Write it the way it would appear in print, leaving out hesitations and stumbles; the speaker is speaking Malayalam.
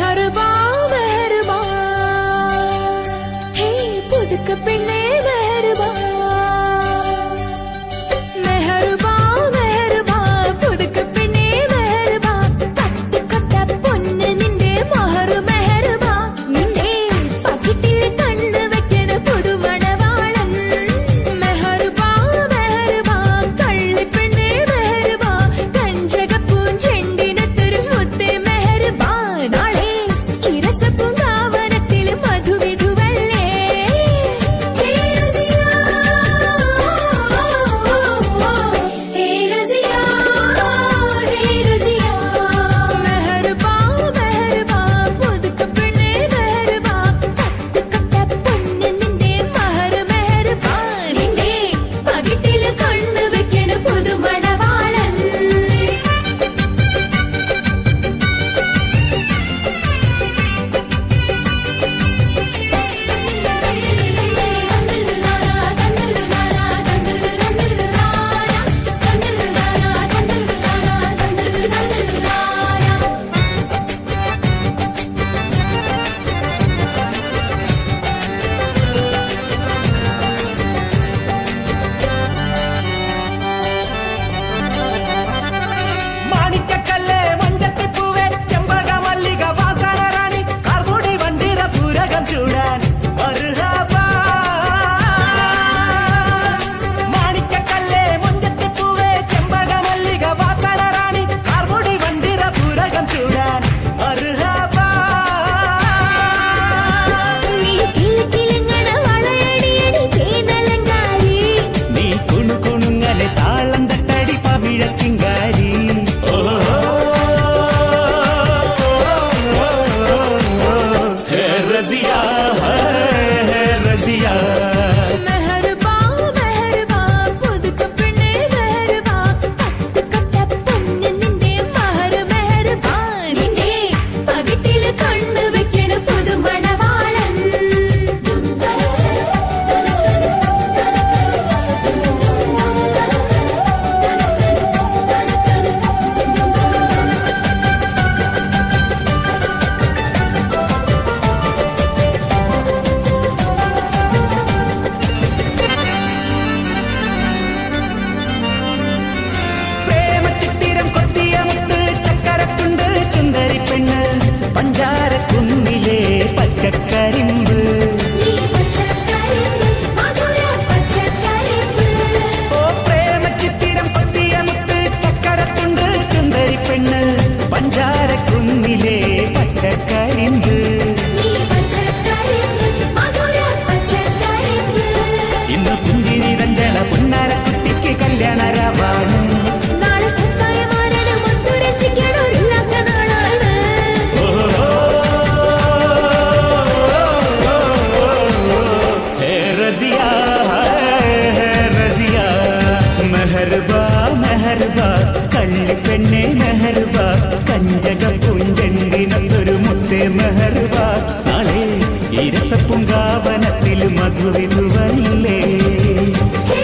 മെഹർബാ മെഹർബാ ഹേ പുതുക്ക പെണ്ണേ മെഹർബാ മെഹർബാ മെഹർബാ പുതുക്ക പെണ്ണേ മെഹർബാ പട്ടുകൊട്ട പൊന്ന് നിന്റെ മഹർ മെഹർബാ നിന്റെ പകിട്ടിൽ കണ്ണ് വെക്കണ പുതുമണവാളൻ മെഹർബാ മെഹർബാ കള്ളി പെണ്ണേ മെഹർബാ കഞ്ചകപ്പൂൻ ചെണ്ടിനത്തൊരു മുത്തേ മെഹർബാ നാളെ ഇരസപ്പൂങ്കാവനത്തിൽ മധുവിധുവല്ലേ ഹേ റസിയ ഹേ റസിയ ഹേ റസിയ മെഹർബാ മെഹർബാ പുതുക്ക പെണ്ണേ മെഹർബാ പട്ടുകൊട്ട പൊന്ന് നിന്റെ മഹർ മെഹർബാ നിന്റെ പകിട്ടിൽ കണ്ണ് വെക്കണ പുതുമണവാളൻ മാണിക്കക്കല്ലേ മഞ്ചത്തിപ്പൂവേ ചെമ്പക മല്ലിക വാസന റാണി കാർമുടി വണ്ടിര പൂരകം ചൂടാൻ മർഹബാ മാണിക്കക്കല്ലേ മഞ്ചത്തിപ്പൂവേ ചെമ്പക മല്ലിക വാസന റാണി കാർമുടി വണ്ടിര പൂരകം ചൂടാൻ മർഹബാ നീ കിളിക്കിളിങ്ങണ വളയടിയടി തേനലങ്കാരി നീ കുണുകുണുങ്ങലെ താളം തട്ടടി പവിഴച്ചിങ്കാരി റസിയ റസിയ മെഹർബാ മെഹർബാ പുതുക്ക പെണ്ണേ മെഹർബാ പട്ടുകൊട്ട പൊന്ന് നിന്റെ മഹർ മെഹർബാ നിന്റെ പകിട്ടിൽ കണ്ണ് വെക്കണ പുതുമണവാളൻ പ്രേമചിത്തിരം കൊത്തിയ മുത്ത് ചക്കരത്തുണ്ട് ചുന്ദരി പെണ്ണ് പഞ്ചാരക്കുന്നിലെ പച്ചക്കരിമ്പ് നീ പച്ചക്കരിമ്പ് മധുര പച്ചക്കരിമ്പ് ഓ പ്രേമചിത്തിരം കൊത്തിയ മുത്ത് ചക്കരത്തുണ്ട് ചുന്ദരി പെണ്ണ് പഞ്ചാരക്കുന്നിലെ പച്ചക്കരിമ്പ് നീ പച്ചക്കരിമ്പ് മധുര പച്ചക്കരിമ്പ് ഇന്ന് പുഞ്ചിരി രഞ്ജന പുന്നാരക്കുട്ടിക്ക് കല്യാണരാവാണ് നാളെ സംസായമാനന് മുത്തു രസിക്കണ ഉല്ലാസ നാളാണ് റസിയ റസിയ മെഹർബാ മെഹർബാ കള്ളിപ്പെണ്ണെ മെഹർബാ കഞ്ചക പുഞ്ചണ്ടിനൊരു മുത്തേ മെഹർബാ നാളെ ഇരസപ്പുങ്കാവനത്തിൽ മധുവിധുവല്ലേ ഹേ